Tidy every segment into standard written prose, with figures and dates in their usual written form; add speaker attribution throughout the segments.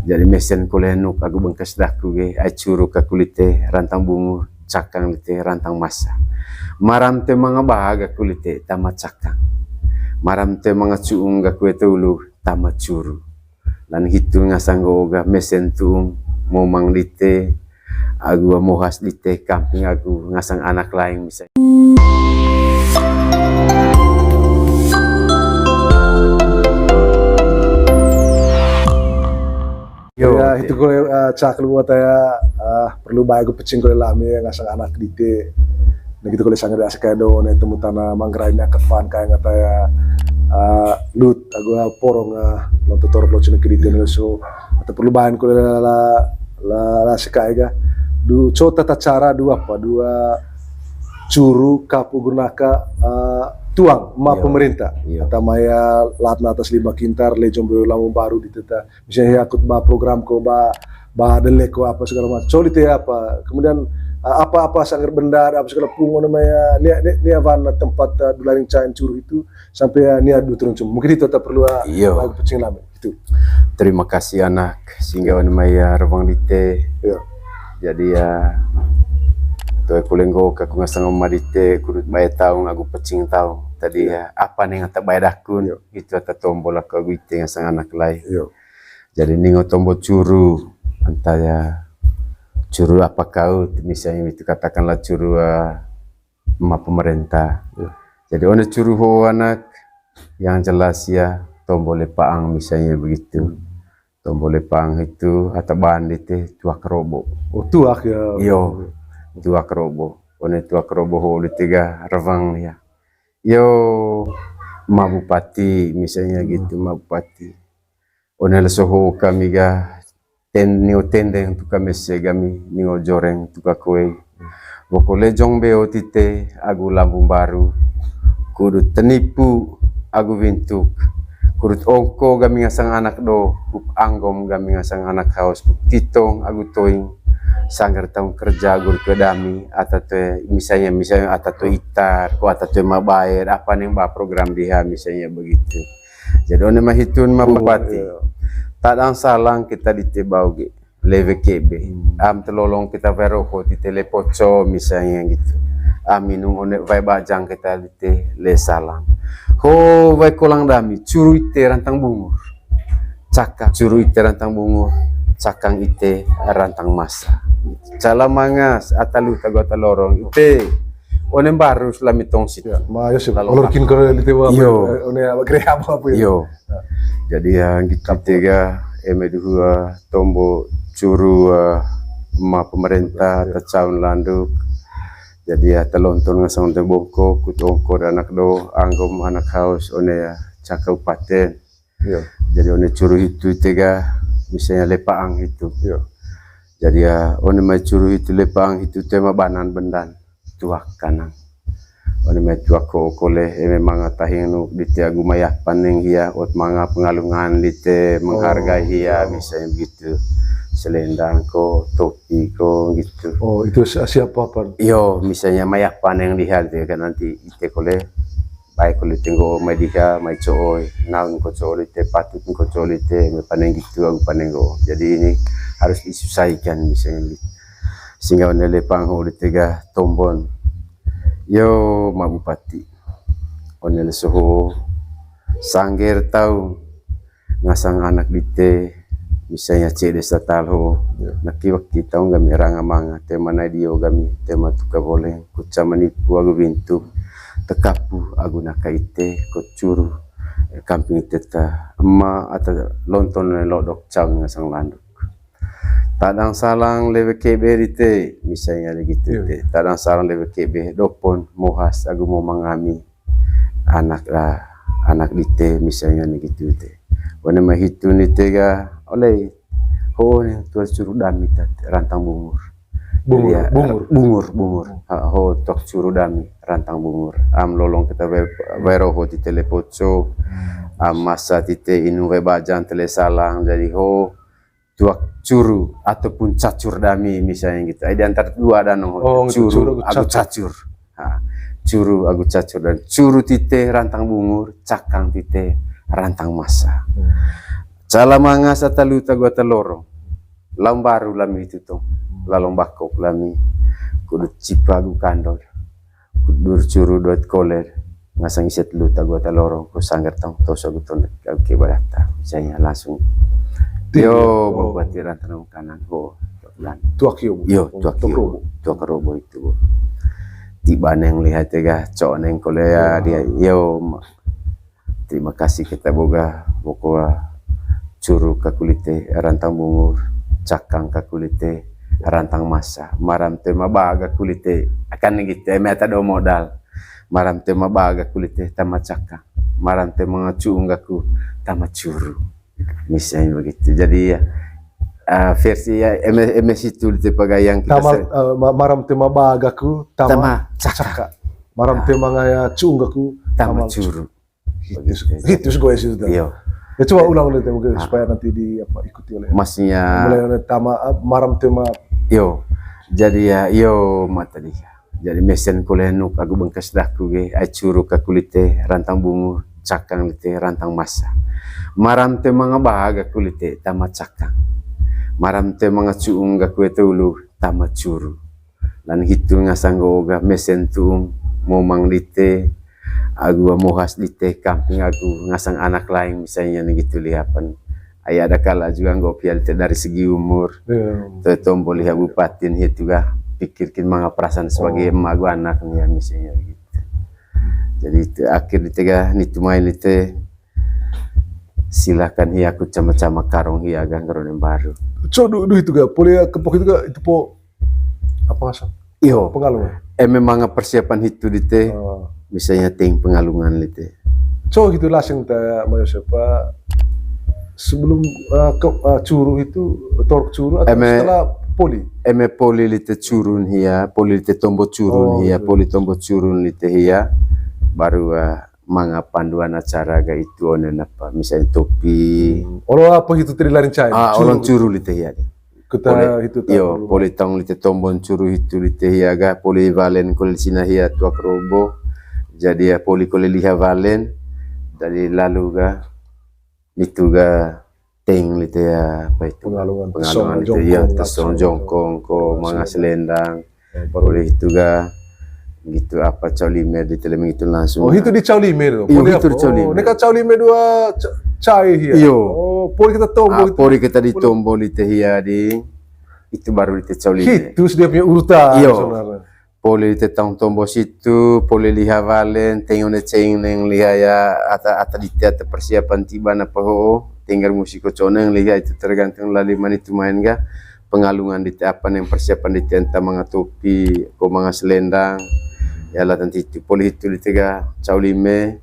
Speaker 1: Jadi mesin kulenuk aku bengkas daku ge ai curu ka kulite rantang bungur cakang lite rantang masa. Maram te mga bahaga kulite tama cakang. Maram te mga cuung ga kue tulu tama curu. Dan hitu ngasanggo ga mesin tuung momang lite aku mohas lite kamping aku ngasang anak lain misalnya.
Speaker 2: Ya itu kole cak lu ya perlu baik gue pecing kole lami ngasang anak dite. Nah gitu kole sangat asik do ne temu tanah manggrainya ketvan kayak ngata ya lut aku porong lo tutor lo cina kedite so atau perlu bahan kole la sekai du tata cara dua curu kapu gunaka tuang ma pemerintah atau maya latna atas 5 kintar lejong lamu baru di teta misalnya akut ba program ko ba deleko apa segala macam solid ya apa kemudian apa sangar benda apa segala pungo namanya nia van tempat dularing cain curu itu sampai nia du turun mungkin itu tetap perlu lagu pecing lama itu.
Speaker 1: Terima kasih anak sehingga namanya rawang dite jadi ya tuh kulenggo kaku ngasang omadite kudut bayar tahu aku pecing tahu tadi ya apa nih ngata bayar dakun itu atau tombol aku ite ngasang anak lain jadi ningo tombol curu entah ya curu apa kau misalnya itu katakanlah curu emak pemerintah jadi ono curu ho anak yang jelas ya tombol lepaang misalnya begitu tombol lepaang itu atau bahan dite tuak robo
Speaker 2: tuak ya
Speaker 1: tuak robo one tuak robo ho tiga rawang ya yo ma bupati misalnya gitu ma bupati one lesoho kami ga tendeng tu kami segami ningo joreng tu kakoi boko lejong beo tite agu lambung baru kudu tenipu agu vintuk kurut ongko gami ngasang anak do kup anggom gami ngasang anak haus kup titong agu toing sanggar tahun kerja gur kedami atau misalnya atau itar ko atau mabayar apa nih mbak program dia misalnya begitu jadi one mahitun mapati tak ada salang kita ditebau ge leve kebe am telolong kita veroko di telepoco misalnya gitu minum one vai bajang kita dite le salang ho vai kolang dami curu ite rantang bungur cakang curu ite rantang bungur cakang ite rantang masa cala mangas atalu tagota lorong ite one baru selamitong situ
Speaker 2: ma yo sih olorkin ko lite wa one greha apa
Speaker 1: yo jadi yang gitu tiga dua tombo curu ma pemerintah tercaun landuk jadi ya telonton ngasang de bongko kutongko anak do anggom anak haus one ya cakapaten jadi one curu itu tiga misalnya lepaang itu jadi ya one mai curu itu lepaang itu tema banan bendan tuak kanang one mai tuak ko kole memang tahing dite agu mayah paneng hia ot manga pengalungan dite menghargai hia misalnya begitu selendang ko topi ko gitu
Speaker 2: itu siapa apa
Speaker 1: misalnya mayah paneng lihat ya kan nanti ite kole baik kole tenggo mai diha mai coy naun ko coy te patut ko coy te paneng gitu agu paneng go jadi ini harus disusaikan misalnya sehingga one lepang ho tega tombon ma bupati one lesoho sangger tahu ngasang anak dite misalnya cede satalho nakiwak kita ngami rangamanga tema na dio gami tema tuka boleh kuca manipu agu bintu tekapu agu nakaite kocuru kamping teta emak atau lonton lodok caw ngasang landuk tadang salang lewe kebe rite misalnya begitu tadang salang lewe kebe dopon mohas agu mau mangami anak dite misalnya begitu te wane mahitu nite ga oleh ho yang tua curu dami rantang bungur bungur ho tok curu dami rantang bungur am lolong kita vero ho di telepoco masa tite inu ve bajan tele salang jadi ho tuak curu ataupun cacur dami misalnya gitu di antara dua dan curu agu cacur curu agu cacur dan curu tite rantang bungur cakang tite rantang masa Salamanga sa taluta gua talorong. Lam baru lami itu tong. Lalong bakok lami. Kudut cipagu kandol. Kudur curu doit koler. Ngasang iset luta gua talorong. Ku sanggar tong toso guton ke badata. Saya langsung. Yo babati rantanong kanan ho.
Speaker 2: Tuakio.
Speaker 1: Yo tuakarobo itu. Tiba neng lihat tega cok neng kolea dia. Yo terima kasih kita boga bokoa curu ka kulite rantang bungur cakang ka kulite rantang masa maram te mabaga kulite akan gitu meta do modal maram te mabaga kulite tama cakang maram te mga cuunggaku tama curu misalnya begitu. Jadi ya versi ya MS itu di pagayang kita
Speaker 2: maram te mabagaku
Speaker 1: tama
Speaker 2: caka maram te mga ya cuunggaku
Speaker 1: tama curu
Speaker 2: hitus gue sih sudah.
Speaker 1: Iya.
Speaker 2: Ya coba ulang deh mungkin supaya nanti ikuti oleh.
Speaker 1: Masnya.
Speaker 2: Mulai tama maram tema.
Speaker 1: Yo. Jadi ya yo mata dia. Jadi mesin kulenuk aku bengkas daku ge ai curu ka kulite rantang bungu cakang lite rantang masa. Maram te mga bahaga kulite tama cakang. Maram te mga cuung ga kue tulu tama curu. Dan hitu ngasanggoga mesin tuung momang lite aku mohas di teh kamping aku ngasang anak lain misalnya gitu lihapan ayah ada kala juga nggak pial dari segi umur tombol lihat bupatin itu juga pikirkin mga perasaan sebagai emak gua anaknya misalnya gitu. Jadi itu akhir di tega nitu main itu silakan hi aku cama-cama karong hi agang karong yang baru.
Speaker 2: Coba itu ga boleh kepok itu ga itu po apa ngasang?
Speaker 1: Iyo
Speaker 2: pengalaman.
Speaker 1: Memang persiapan itu di teh. Misalnya ting pengalungan lite.
Speaker 2: So gitu langsung tanya mau siapa sebelum curu itu tork curu atau setelah poli?
Speaker 1: Poli lite curun hia, poli lite tombo curun hia, poli tombo curun lite hia, baru manga panduan acara ga itu onen apa misalnya topi.
Speaker 2: Orang apa itu terilarin cai?
Speaker 1: Orang curu lite hia.
Speaker 2: Kita itu
Speaker 1: tahu. Poli tong lite tombon curu itu lite hia ga, poli valen kol sina hia tua krobo. Jadi ya poli kole liha valen dari lalu ga itu ga teng lite ya apa itu pengalungan itu ya tesong jongkong ko mga selendang poli itu ga gitu apa caulimer di telemeng itu langsung.
Speaker 2: Oh itu di caulimer.
Speaker 1: Iya itu di caulimer.
Speaker 2: Neka caulimer dua cai hia.
Speaker 1: Iyo.
Speaker 2: Oh poli kita tombol.
Speaker 1: Poli kita ditombol lite hia di itu baru lite caulimer.
Speaker 2: Itu dia punya urutan.
Speaker 1: Iyo. Poli te tong tombo situ, poli liha valen, tengone ceng neng liha ya ata di ata persiapan tiba na paho, tinggal musiko coneng liha itu tergantung lali man itu main ga pengalungan di apa neng persiapan di tenta mga topi, ko mga selendang, ya lah nanti itu poli itu di tiga caulime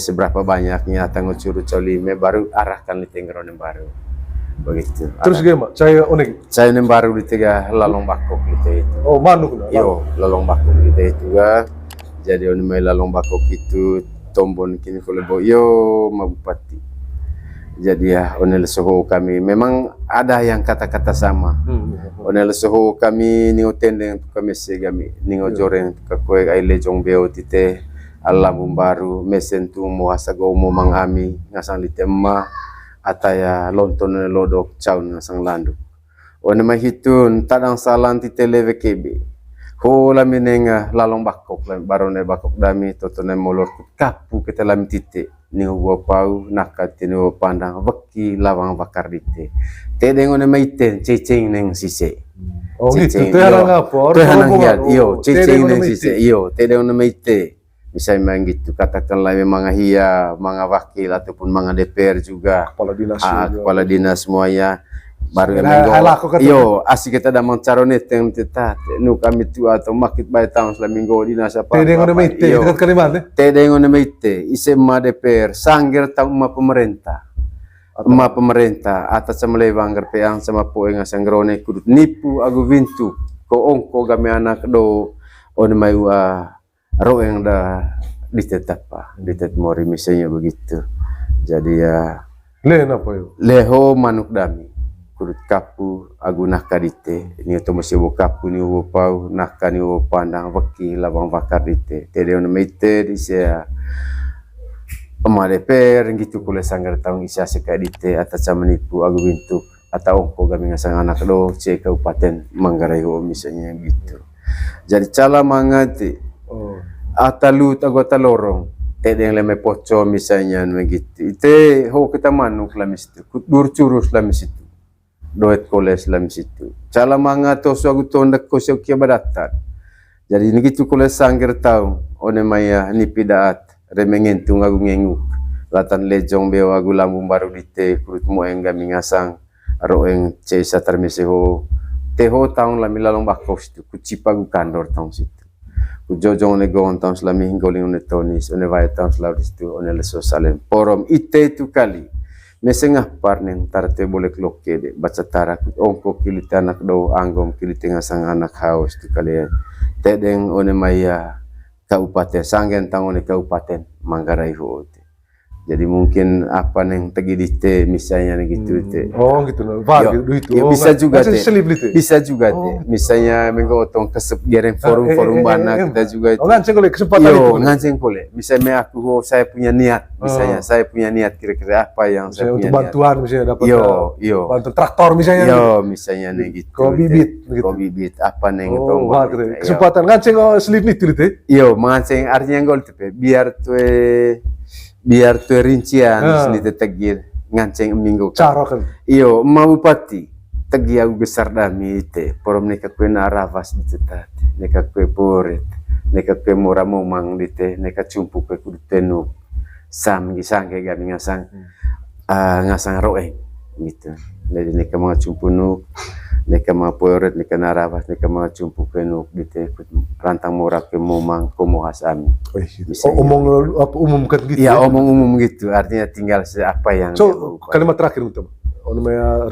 Speaker 1: seberapa banyaknya atau ngocuru caulime baru arahkan di tenggeron yang baru. Begitu.
Speaker 2: Terus gimana? Saya unik.
Speaker 1: Saya yang baru di tiga lalong bakok gitu itu.
Speaker 2: Oh manuk lah.
Speaker 1: Yo lalong bakok gitu itu ga. Jadi oni mai lalong bakok itu tombon kini kolebo yo mabupati. Jadi ya onel soho kami memang ada yang kata-kata sama. Onel soho kami ningo tendeng kami segami ningo joreng ka kue ai lejong beo tite alam baru mesen tu muhasago mo mangami ngasang litemma ataya lonton lodok caun ngasang landu. Ona mahitun tadang salan ti televe kebe. Ho lami nenga lalong bakok barone bakok dami totone molor kapu kita lami tite ni wo pau nakat ni wo pandang weki lawang bakar dite. Tedeng ona maiten ceceng neng sise.
Speaker 2: Oh gitu teh ngapor.
Speaker 1: Teh hanang iyo ceceng neng sise iyo tedeng ona maite. Misalnya gitu katakanlah memang hia, mga wakil ataupun mga DPR juga, kepala dinas semuanya baru yo asik kita dah mencaronet yang kita nu kami tu atau makit bayi tahun selaminggo dinas apa tedeng ona meite isema DPR sangger tau pemerintah atas sama lewang gerpeang sama poeng sangrone kudut nipu agu vintu ko ongko game anak do on mai roeng dah ditetap mori misalnya begitu. Jadi ya leho manuk dami kudut kapu agu nakadite ni to mesibo kapu ni wo pau nakani wo pandang weki labang bakar dite tede on meite di sia Oma DPR gitu kule sanggar taung isya sekadite atau menipu agu bintuk atau ongko kami ngasang anak do C Kabupaten Manggarai misalnya gitu. Jadi cala mangati atalu agota lorong yang leme poco misalnya begitu. Ite ho kita manuk lamis itu, dur curus lamis itu. Doet koles lamis itu. Cala mangato suagu tondak ko kia badatat. Jadi ini gitu koles sanggar taung one maya nipidaat remengentung agu ngenguk latan lejong beo agu lambung baru dite kurut mo engga mingasang aro eng cesa termeseho teho taung lami lalong bakos tu kucipa gu kandor taung situ kujojong ne gon taung selami hinggoling one tonis one vai taung selalu situ one leso salen porom ite tu kali mesengah parnen tarte boleh loke de baca tarak ongko kilite anak do anggom kilite ngasang anak haus tu kali tedeng one maya Kabupaten Sanggen tangon Kabupaten Manggarai Hote. Jadi mungkin apa yang tegidite misalnya gitu te.
Speaker 2: Oh gitu loh. Wah, itu.
Speaker 1: Ya, bisa juga te. Bisa juga te.
Speaker 2: Gitu.
Speaker 1: Misalnya mengko otong kesep gereng forum-forum bana kita juga itu.
Speaker 2: Oh nganceng boleh kesempatan itu.
Speaker 1: Nganceng boleh. Misalnya aku saya punya niat, misalnya saya punya niat kira-kira apa yang saya punya
Speaker 2: untuk bantuan
Speaker 1: niat.
Speaker 2: misalnya dapat bantu traktor misalnya.
Speaker 1: Misalnya nih gitu.
Speaker 2: Kau bibit gitu.
Speaker 1: Kau bibit apa nih gitu.
Speaker 2: Kesempatan nganceng selip itu te.
Speaker 1: Nganceng artinya gol te biar tuh rincian sini tegir nganceng minggu
Speaker 2: cara kan
Speaker 1: mau bupati tegi aku besar dami te porom neka kue naravas di tetat neka kue poret neka kue mora momang di te neka cumpu kue kudu tenu sam gisang kayak gami ngasang roeng gitu jadi neka mga cumpu nuk neka mga poret neka naravas neka mga cumpu kue nuk di te rantang mora kue momang komohas ami.
Speaker 2: Omong apa umum kan gitu.
Speaker 1: Iya, omong-umum gitu. Artinya tinggal apa yang
Speaker 2: kalimat terakhir untuk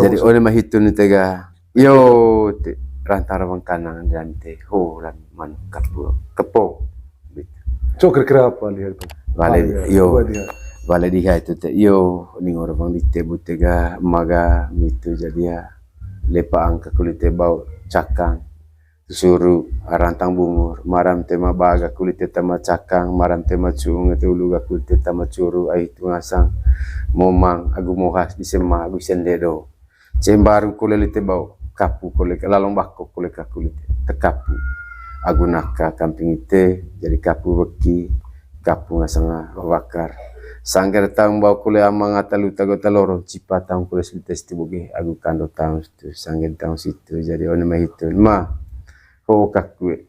Speaker 1: jadi oleh mahitun tega yo rantara wang kanang dan te ho lan man kepo gitu.
Speaker 2: Kira-kira apa lihat itu?
Speaker 1: Vale diha itu te yo ning orang bang dite butega maga gitu jadi ya lepa angka kulite bau cakang suruh rantang bungur maram tema baga kulite tama cakang maram tema cung itu luga kulite tama curu ai itu ngasang momang agu mohas disema agu sendedo cembaru kulite bau kapu kulite lalong bako kulite tekapu agu naka kamping ite jadi kapu beki kapu ngasang bakar sangger taung bau kule amang atalu tagota lorong cipa taung kule slites tiboge agu kando taung situ sangger taung situ jadi one mahitun ho kakue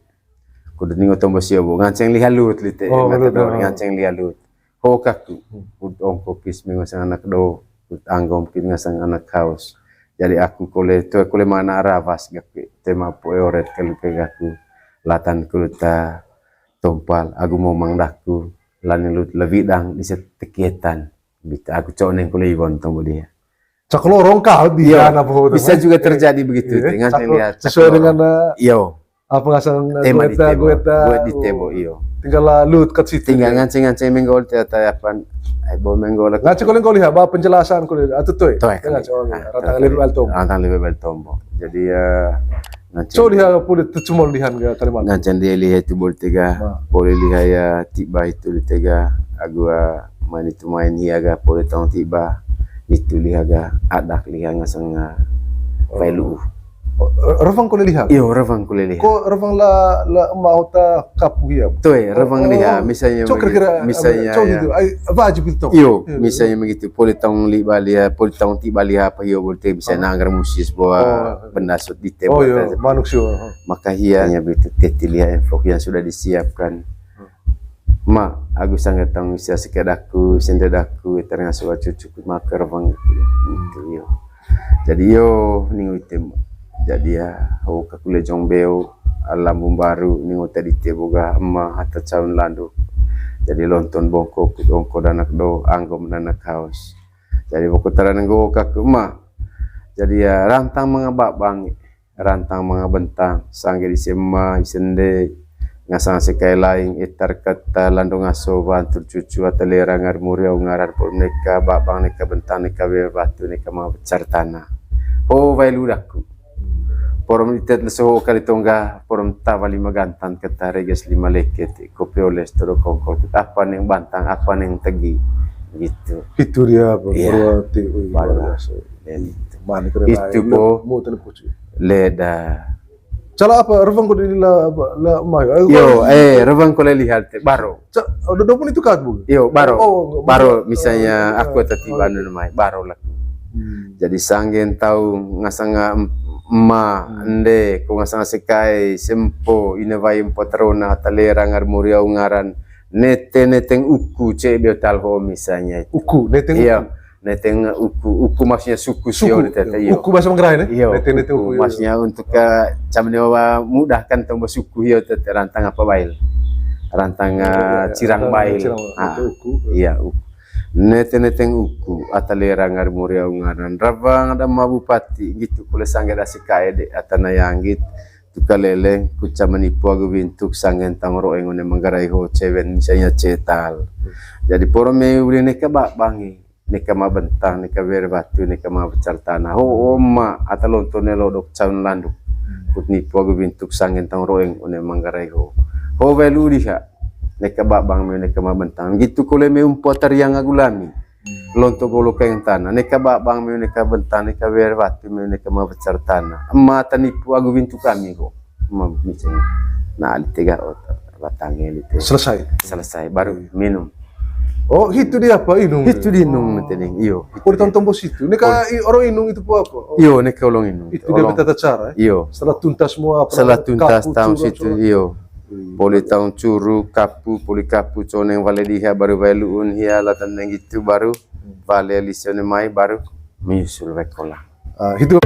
Speaker 1: kudu ningo tombo siobo nganceng lihalut lite nganceng lihalut ho kaku ongko kis mengasang anak do anggom kis ngasang anak haus jadi aku kule mana aravas gakwe tema poeoret kalu pegaku latan kuluta tompal agu momang daku lanelut lebidang di setekietan bita aku coneng kule ibon tombo dia
Speaker 2: cak lorong kau dia
Speaker 1: bisa juga terjadi begitu nganceng lihat
Speaker 2: sesuai dengan apa ngasang
Speaker 1: gueta di tebo
Speaker 2: tinggal lut kat situ
Speaker 1: tinggal nganceng menggol tata apa bo menggol
Speaker 2: nganceng kau lihat apa penjelasan kau lihat atau tuh rantang
Speaker 1: lebih tombo jadi
Speaker 2: nganceng lihat boleh cuma lihat ke Kalimantan
Speaker 1: nganceng dia lihat itu boleh lihat ya tiba itu di tega agua main itu main hiaga boleh tong tiba itu lihat adak lihat ngasang pelu
Speaker 2: Revang kau lihat?
Speaker 1: Iya, revang kau lihat.
Speaker 2: Kau revang la mau ta kapu ya?
Speaker 1: Tuh, revang lihat. Misalnya,
Speaker 2: misalnya, apa aja itu?
Speaker 1: Iyo, misalnya begitu. Politong tiba lihat apa iyo boleh misalnya nanggar musis bahwa benda sud di tebo.
Speaker 2: Oh iya, manusia.
Speaker 1: Maka hianya begitu teti lihat info yang sudah disiapkan. Aku sangat tahu bisa sekedaku, sendedaku, termasuk cucu maka revang itu iyo. Jadi iyo ningu temu. Jadi ya ho kakule jongbeo alambung baru ningo tadi teboga emma hatta caun landu jadi lonton bongko danak do anggom danak haus jadi boko taran go kaku emma jadi ya rantang mga babang rantang mga bentang sangge di sema isende ngasang sekai laing itar kata landu ngaso bantur cucu atelera ngar muriau ngarar por neka babang neka bentang neka batu neka mga becar tanah oh vailudaku porom itet leso kali tongga porom tawali magantan kata reges lima leket kopi oles toro kongkol apa neng bantang apa neng tegi gitu.
Speaker 2: Itu dia Pak.
Speaker 1: Iya.
Speaker 2: Berarti luar
Speaker 1: Barulah.
Speaker 2: biasa.
Speaker 1: Dan itu.
Speaker 2: Mana keren
Speaker 1: Itu,
Speaker 2: lain.
Speaker 1: Po.
Speaker 2: Mau telepon kuci.
Speaker 1: Leda.
Speaker 2: Cala apa? Revang ko din nila la mayo.
Speaker 1: Yo, rebang ko lihat baro.
Speaker 2: Udah dua pun itu kat bu.
Speaker 1: Yo, baro.
Speaker 2: Oh,
Speaker 1: Baro misalnya aku tadi banu namanya baro lah. Jadi sanggen tahu ngasanga ende ko ngasanga sekai sempo inavai potrona talera ngar muria ungaran neteng uku cebe talho misalnya.
Speaker 2: Uku, neteng
Speaker 1: Iya, neteng uku maksudnya suku
Speaker 2: suku.
Speaker 1: iyo.
Speaker 2: Uku bahasa Manggarai nih.
Speaker 1: Iyo,
Speaker 2: Neteng
Speaker 1: uku,
Speaker 2: uku.
Speaker 1: maksudnya untuk camnewa mudahkan tong suku iyo tete rantang apa bail. Rantang cirang bail.
Speaker 2: Uku.
Speaker 1: Iya, uku. Neteng uku atalera ngar muria ungaran rabang ada mabupati gitu kule sangge dasi kae de atana yanggit tukalele kuca manipu agu bintuk sangen tangro engone Manggarai ho cewen misalnya cetal. Jadi poro me uli neka bangi neka mabentang neka berbatu neka mabecar tanah ho oma atalontone lodok caun landuk kut nipu agu bintuk sangen tangro engone Manggarai ho velu diha neka bang me neka mabentang gitu kule me umpotar yang agulami lonto golo keng tanah neka bang me neka bentang neka berbatu me neka mabecar tanah emma tanipu agu bintuk kami ho misalnya nah tiga otak batangnya itu selesai baru minum.
Speaker 2: Oh, itu dia apa inung?
Speaker 1: Itu di inung tening iyo.
Speaker 2: Oh, ditonton bos itu. Neka orang inung itu apa?
Speaker 1: Iyo neka ulong inung.
Speaker 2: Itu dia bertata cara.
Speaker 1: Iyo.
Speaker 2: Setelah tuntas semua.
Speaker 1: Setelah tuntas tahun situ iyo. Poli tahun curu kapu poli kapu coneng vale diha baru baluun hia latan yang gitu baru vale lisione mai baru menyusul wekola.
Speaker 2: Itu